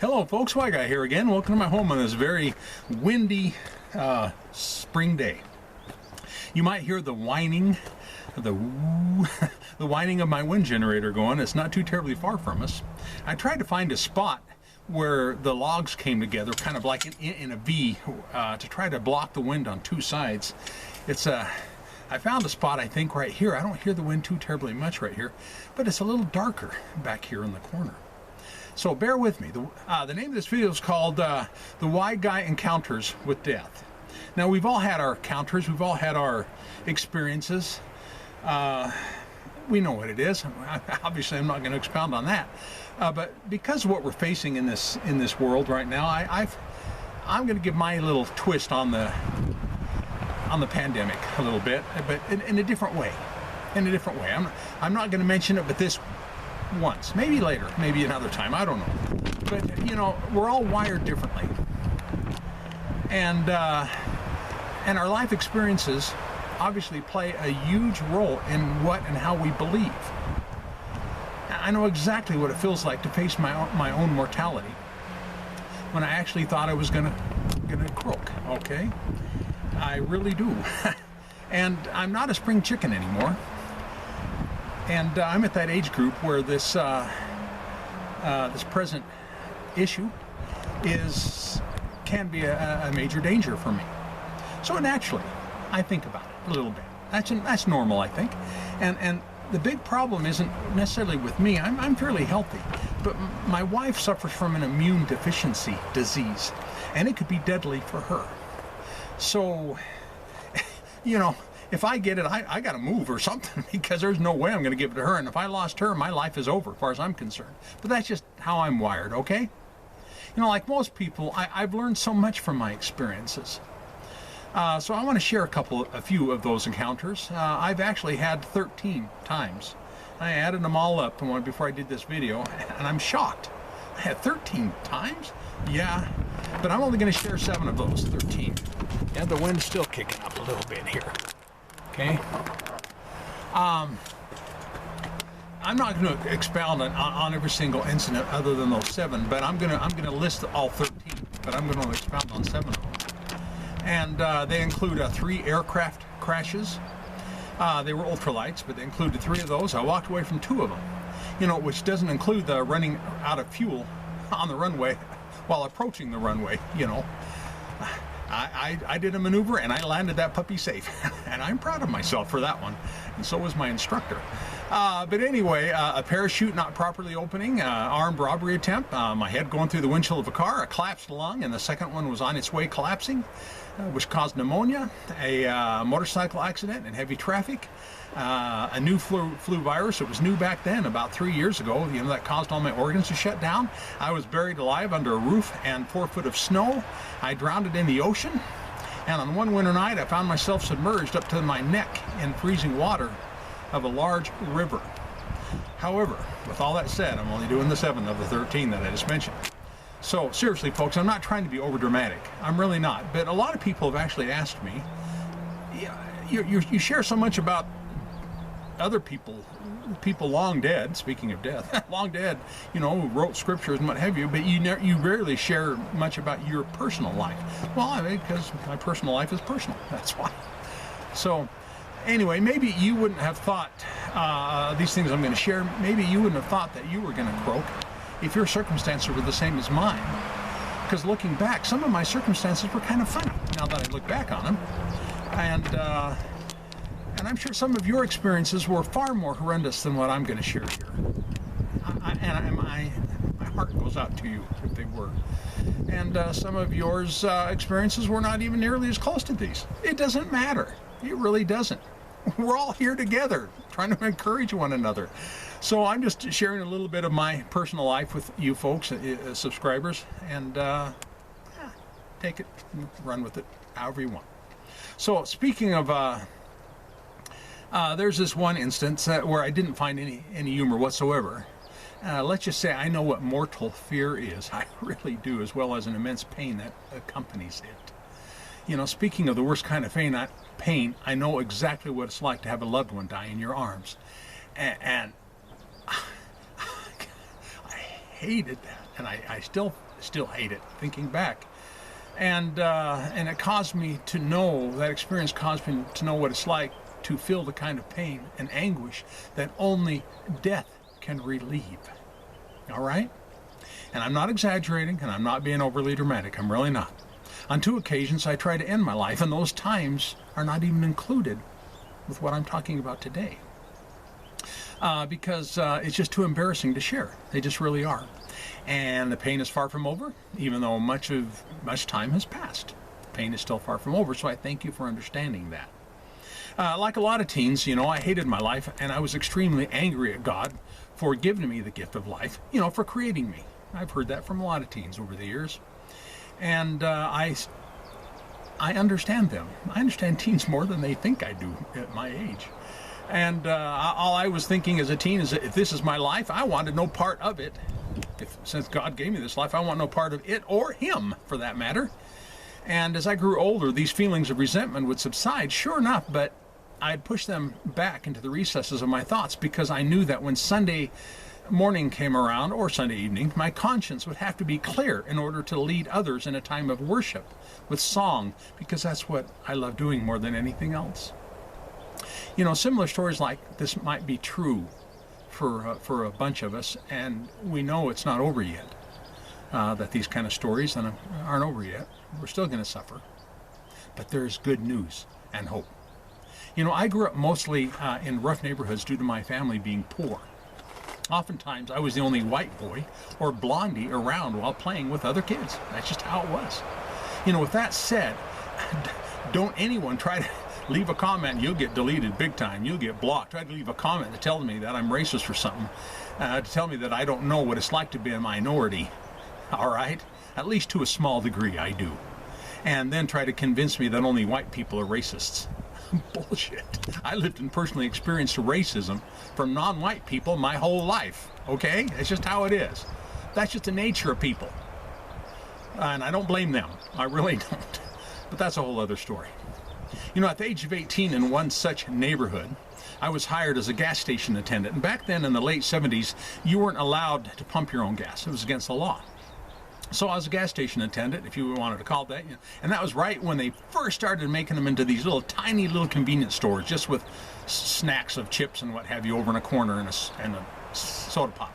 Hello folks, White Guy here again. Welcome to my home on this very windy spring day. You might hear the whining, the whining of my wind generator going. It's not too terribly far from us. I tried to find a spot where the logs came together, kind of like in a V, to try to block the wind on two sides. I found a spot, I think, right here. I don't hear the wind too terribly much right here, but it's a little darker back here in the corner. So bear with me. The name of this video is called The White Guy Encounters with Death. Now, we've all had our encounters. We've all had our experiences. We know what it is. Obviously, I'm not going to expound on that. But because of what we're facing in this world right now, I'm going to give my little twist on the pandemic a little bit, but in a different way. In a different way. I'm not going to mention it, but this once, maybe later, maybe another time, I don't know. But you know, we're all wired differently, and our life experiences obviously play a huge role in what and how we believe. I know exactly what it feels like to face my own mortality when I actually thought I was gonna croak. Okay, I really do. And I'm not a spring chicken anymore. And I'm at that age group where this present issue can be a major danger for me. So naturally, I think about it a little bit. That's normal, I think. And the big problem isn't necessarily with me. I'm fairly healthy, but my wife suffers from an immune deficiency disease, and it could be deadly for her. So, you know, if I get it, I got to move or something, because there's no way I'm going to give it to her. And if I lost her, my life is over as far as I'm concerned. But that's just how I'm wired, okay? You know, like most people, I've learned so much from my experiences. So I want to share a few of those encounters. I've actually had 13 times. I added them all up before I did this video, and I'm shocked. I had 13 times? Yeah, but I'm only going to share 7 of those 13. And the wind's still kicking up a little bit here. Okay. I'm not going to expound on every single incident other than those 7, but I'm gonna list all 13. But I'm going to expound on 7 of them, and they include 3 aircraft crashes. They were ultralights, but they included 3 of those. I walked away from 2 of them. You know, which doesn't include the running out of fuel on the runway while approaching the runway. You know. I did a maneuver and I landed that puppy safe, and I'm proud of myself for that one, and so was my instructor. But anyway, a parachute not properly opening, armed robbery attempt, my head going through the windshield of a car, a collapsed lung, and the second one was on its way collapsing, which caused pneumonia, a motorcycle accident in heavy traffic, a new flu virus. It was new back then, about 3 years ago, you know, that caused all my organs to shut down. I was buried alive under a roof and 4 foot of snow. I drowned in the ocean, and on one winter night I found myself submerged up to my neck in freezing water of a large river. However, with all that said, I'm only doing the 7 of the 13 that I just mentioned. So seriously folks, I'm not trying to be over dramatic. I'm really not. But a lot of people have actually asked me, you share so much about other people long dead, speaking of death, long dead, you know, who wrote scriptures and what have you, but you rarely share much about your personal life. Well, I mean, because my personal life is personal, that's why. So anyway, maybe you wouldn't have thought these things I'm going to share, maybe you wouldn't have thought that you were going to croak if your circumstances were the same as mine. Because looking back, some of my circumstances were kind of funny now that I look back on them. And I'm sure some of your experiences were far more horrendous than what I'm going to share here. My heart goes out to you if they were. And some of yours experiences were not even nearly as close to these. It doesn't matter. It really doesn't. We're all here together, trying to encourage one another. So I'm just sharing a little bit of my personal life with you folks, subscribers, and take it, run with it, however you want. So speaking of there's this one instance where I didn't find any humor whatsoever. Let's just say I know what mortal fear is. I really do, as well as an immense pain that accompanies it. You know, speaking of the worst kind of pain, I know exactly what it's like to have a loved one die in your arms. And I hated that. and I still hate it thinking back. And it caused me to know, that experience caused me to know what it's like to feel the kind of pain and anguish that only death can relieve. All right? And I'm not exaggerating, and I'm not being overly dramatic. I'm really not. On 2 occasions, I tried to end my life, and those times are not even included with what I'm talking about today. Because it's just too embarrassing to share. They just really are. And the pain is far from over, even though much time has passed. The pain is still far from over, so I thank you for understanding that. Like a lot of teens, I hated my life, and I was extremely angry at God for giving me the gift of life, for creating me. I've heard that from a lot of teens over the years. And I understand them. I understand teens more than they think I do at my age. And all I was thinking as a teen is that if this is my life, I wanted no part of it. Since God gave me this life, I want no part of it or Him, for that matter. And as I grew older, these feelings of resentment would subside, sure enough, but I'd push them back into the recesses of my thoughts because I knew that when Sunday morning came around, or Sunday evening, my conscience would have to be clear in order to lead others in a time of worship with song, because that's what I love doing more than anything else. Similar stories like this might be true for a bunch of us, and we know it's not over yet, that these kind of stories aren't over yet. We're still going to suffer. But there's good news and hope. I grew up mostly in rough neighborhoods due to my family being poor. Oftentimes, I was the only white boy or blondie around while playing with other kids. That's just how it was. With that said, don't anyone try to leave a comment. You'll get deleted big time. You'll get blocked. Try to leave a comment to tell me that I'm racist or something, to tell me that I don't know what it's like to be a minority. All right? At least to a small degree, I do. And then try to convince me that only white people are racists. Bullshit. I lived and personally experienced racism from non-white people my whole life. Okay? That's just how it is. That's just the nature of people. And I don't blame them. I really don't. But that's a whole other story. At the age of 18 in one such neighborhood, I was hired as a gas station attendant. And back then in the late 70s, you weren't allowed to pump your own gas. It was against the law. So I was a gas station attendant, if you wanted to call it that. And that was right when they first started making them into these tiny little convenience stores, just with snacks of chips and what have you over in a corner and a soda pop.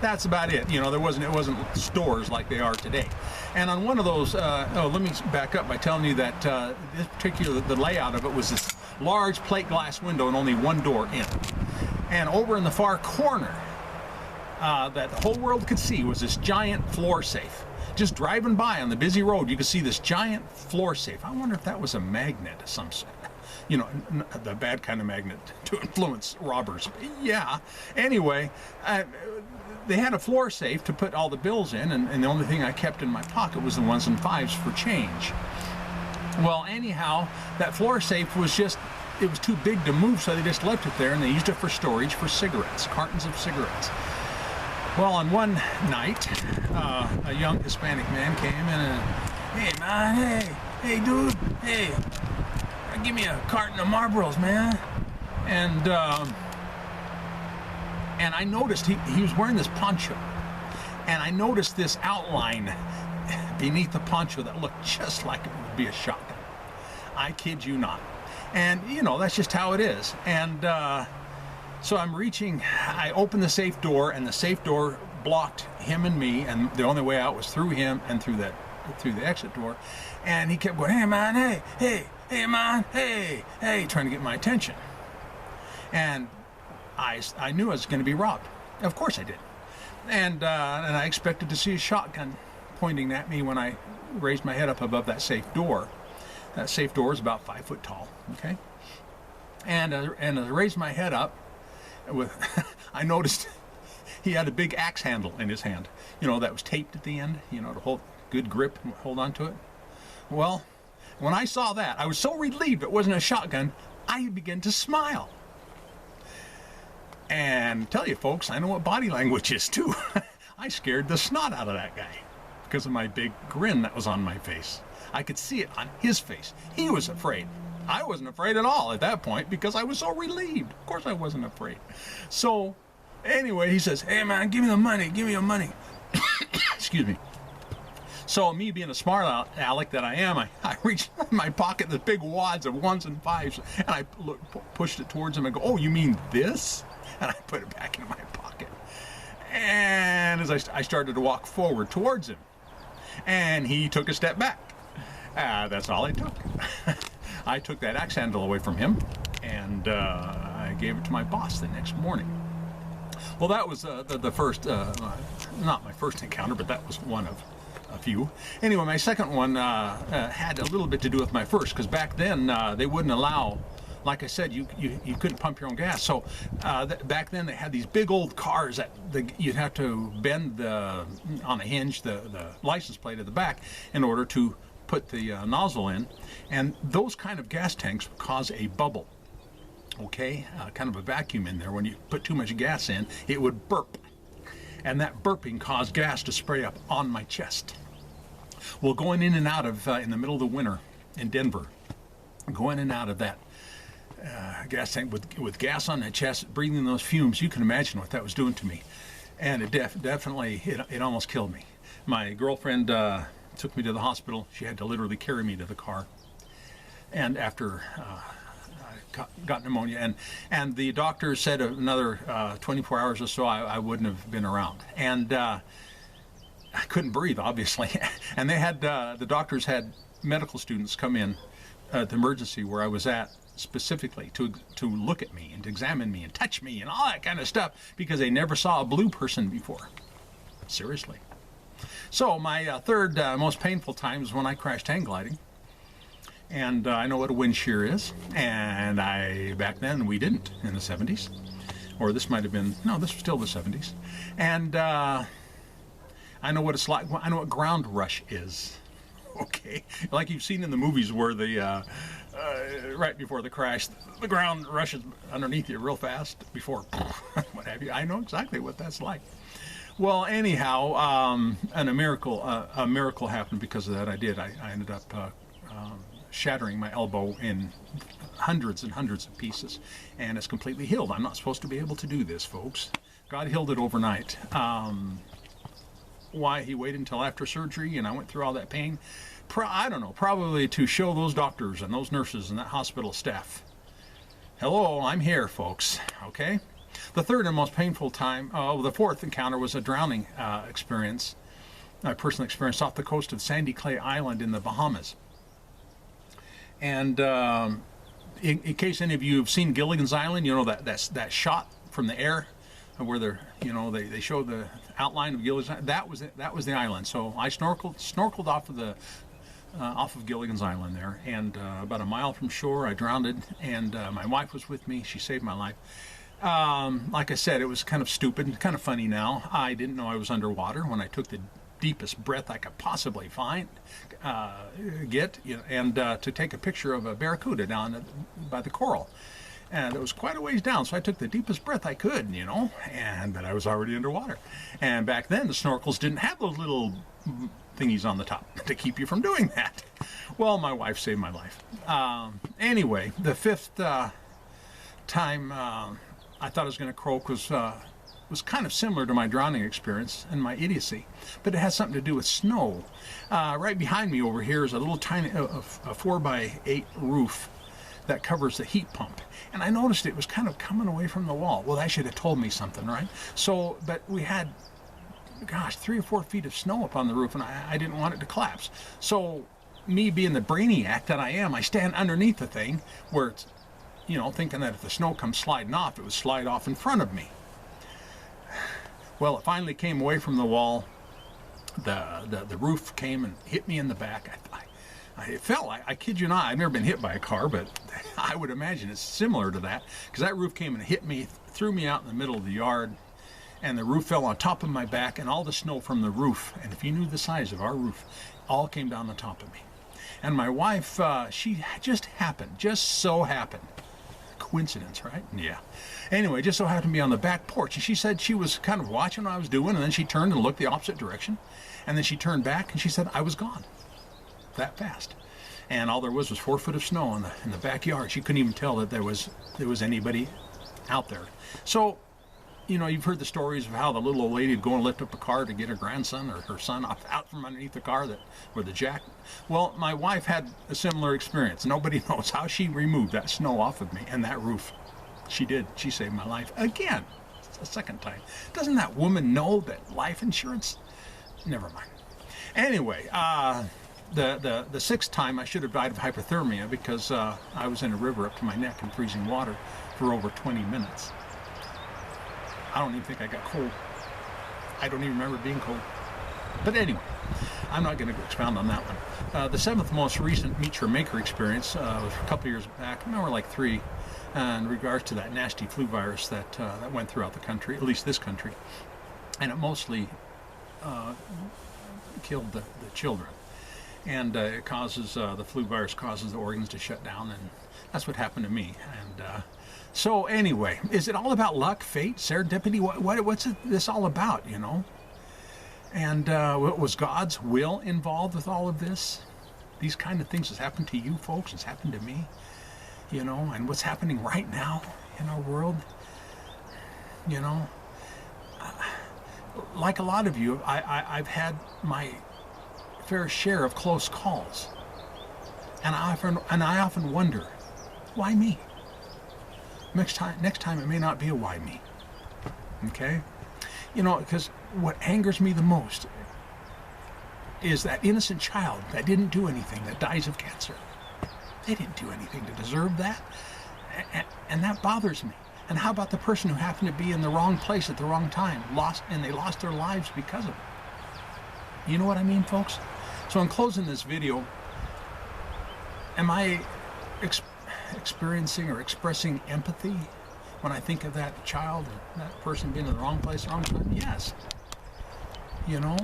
That's about it. It wasn't stores like they are today. And on one of those, let me back up by telling you that the layout of it was this large plate glass window and only one door in. And over in the far corner, that the whole world could see, was this giant floor safe. Just driving by on the busy road, you could see this giant floor safe. I wonder if that was a magnet of some sort. The bad kind of magnet to influence robbers. Yeah. Anyway, they had a floor safe to put all the bills in, and the only thing I kept in my pocket was the 1s and 5s for change. Well, anyhow, that floor safe was it was too big to move, so they just left it there, and they used it for storage for cigarettes, cartons of cigarettes. Well, on one night, a young Hispanic man came in and, "Hey, man, hey, dude, hey, give me a carton of Marlboros, man." And I noticed he was wearing this poncho, and I noticed this outline beneath the poncho that looked just like it would be a shotgun. I kid you not. And, that's just how it is. And so I opened the safe door, and the safe door blocked him and me, and the only way out was through him and through the exit door. And he kept going, "Hey, man, hey, man, hey," trying to get my attention. And I knew I was going to be robbed. Of course I did. And I expected to see a shotgun pointing at me when I raised my head up above that safe door. That safe door is about 5 foot tall, okay? And as I raised my head up, I noticed he had a big axe handle in his hand, that was taped at the end, to hold good grip and hold on to it. Well, when I saw that, I was so relieved it wasn't a shotgun, I began to smile. And tell you folks, I know what body language is too. I scared the snot out of that guy because of my big grin that was on my face. I could see it on his face. He was afraid. I wasn't afraid at all at that point because I was so relieved. Of course I wasn't afraid. So anyway, he says, "Hey man, give me the money, give me your money." excuse me. So me being a smart aleck that I am, I reached in my pocket the big wads of 1s and 5s, and I pushed it towards him and go, "Oh, you mean this?" And I put it back in my pocket. And as I started to walk forward towards him, and he took a step back. That's all it took. I took that axe handle away from him, and I gave it to my boss the next morning. Well, that was the first, not my first encounter, but that was one of a few. Anyway, my second one had a little bit to do with my first, because back then they wouldn't allow, like I said, you couldn't pump your own gas. So back then they had these big old cars that you'd have to bend on a hinge the license plate at the back in order to put the nozzle in, and those kind of gas tanks would cause a bubble. Okay, kind of a vacuum in there. When you put too much gas in, it would burp, and that burping caused gas to spray up on my chest. Well, going in and out of in the middle of the winter in Denver, going in and out of that gas tank with gas on the chest, breathing those fumes, you can imagine what that was doing to me, and it definitely it almost killed me. My girlfriend took me to the hospital. She had to literally carry me to the car, and after got pneumonia, and the doctor said another 24 hours or so I wouldn't have been around, and I couldn't breathe, obviously. And they had the doctors had medical students come in at the emergency where I was at specifically to look at me and to examine me and touch me and all that kind of stuff, because they never saw a blue person before. Seriously. So my third most painful time is when I crashed hang gliding. And I know what a wind shear is, and back then we didn't in the 70s, or this might have been, no, this was still the 70s. And I know what it's like. I know what ground rush is. Okay, like you've seen in the movies where the right before the crash, the ground rushes underneath you real fast before what have you. I know exactly what that's like. Well, anyhow, and a miracle happened because of that. I ended up shattering my elbow in hundreds and hundreds of pieces, and it's completely healed. I'm not supposed to be able to do this, folks. God healed it overnight. Why he waited until after surgery and I went through all that pain, I don't know, probably to show those doctors and those nurses and that hospital staff, hello, I'm here, folks. Okay. The third and most painful time, the fourth encounter was a drowning experience, I personally experienced off the coast of Sandy Clay Island in the Bahamas. And in case any of you have seen Gilligan's Island, you know that shot from the air where they show the outline of Gilligan's Island. That was the island. So I snorkeled off of Gilligan's Island there, and about a mile from shore I drowned, and my wife was with me. She saved my life. Like I said, it was kind of stupid, kind of funny now. I didn't know I was underwater when I took the deepest breath I could possibly get, and to take a picture of a barracuda down by the coral. And it was quite a ways down, so I took the deepest breath I could, but I was already underwater. And back then, the snorkels didn't have those little thingies on the top to keep you from doing that. Well, my wife saved my life. Anyway, the fifth time I thought I was going to croak was kind of similar to my drowning experience and my idiocy, but it has something to do with snow. Right behind me over here is a little tiny a 4x8 roof that covers the heat pump, and I noticed it was kind of coming away from the wall. Well, that should have told me something, right? So, but we had, 3 or 4 feet of snow up on the roof, and I didn't want it to collapse. So, me being the brainiac that I am, I stand underneath the thing where it's, thinking that if the snow comes sliding off, it would slide off in front of me. Well, it finally came away from the wall. The roof came and hit me in the back. It fell. I kid you not. I've never been hit by a car, but I would imagine it's similar to that, because that roof came and hit me, threw me out in the middle of the yard, and the roof fell on top of my back, and all the snow from the roof, and if you knew the size of our roof, all came down on top of me. And my wife, she just so happened. Coincidence, right? Yeah. Anyway, just so happened to be on the back porch, and she said she was kind of watching what I was doing, and then she turned and looked the opposite direction, and then she turned back, and she said I was gone that fast. And all there was 4 foot of snow in the backyard. She couldn't even tell that there was anybody out there. So You know, you've heard the stories of how the little old lady would go and lift up a car to get her grandson or her son out from underneath the car where the jack. Well, my wife had a similar experience. Nobody knows how she removed that snow off of me and that roof. She did. She saved my life again, a second time. Doesn't that woman know that life insurance? Never mind. Anyway, the sixth time I should have died of hypothermia because I was in a river up to my neck in freezing water for over 20 minutes. I don't even think I got cold. I don't even remember being cold. But anyway, I'm not going to expound on that one. The seventh most recent Meet Your Maker experience was a couple years back, more like 3, in regards to that nasty flu virus that went throughout the country, at least this country. And it mostly killed the children. And it causes, the flu virus causes the organs to shut down, and that's what happened to me. And so anyway, is it all about luck, fate, serendipity? What's this all about, you know? And was God's will involved with all of this? These kind of things has happened to you folks, it's happened to me, you know, and what's happening right now in our world, you know? Like a lot of you, I've had my fair share of close calls. And I often wonder, why me? Next time it may not be a why me. Okay? You know, because what angers me the most is that innocent child that didn't do anything, that dies of cancer. They didn't do anything to deserve that. And that bothers me. And how about the person who happened to be in the wrong place at the wrong time, they lost their lives because of it? You know what I mean, folks? So in closing this video, am I experiencing or expressing empathy when I think of that child, that person being in the wrong place, wrong time? Yes. You know?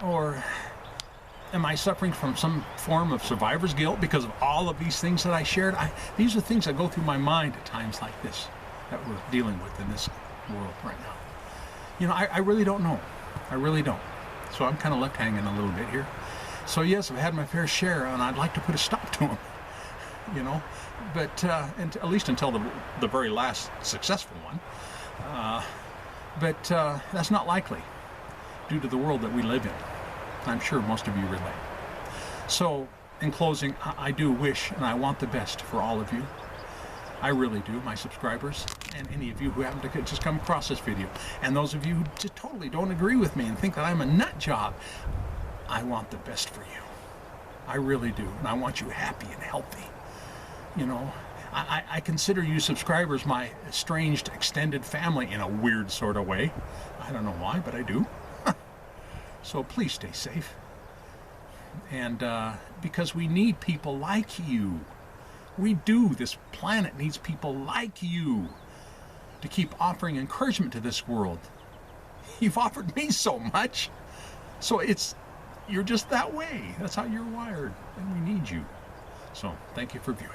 Or am I suffering from some form of survivor's guilt because of all of these things that I shared? These are things that go through my mind at times like this that we're dealing with in this world right now. You know, I really don't know. I really don't. So I'm kind of left hanging a little bit here. So yes, I've had my fair share, and I'd like to put a stop to them. You know, but and at least until the very last successful one. But that's not likely due to the world that we live in. I'm sure most of you relate. So in closing, I do wish and I want the best for all of you. I really do, my subscribers, and any of you who happen to just come across this video. And those of you who just totally don't agree with me and think that I'm a nut job, I want the best for you. I really do, and I want you happy and healthy. You know, I consider you subscribers my estranged extended family in a weird sort of way. I don't know why, but I do. So please stay safe. And because we need people like you. We do. This planet needs people like you to keep offering encouragement to this world. You've offered me so much. So you're just that way. That's how you're wired. And we need you. So thank you for viewing.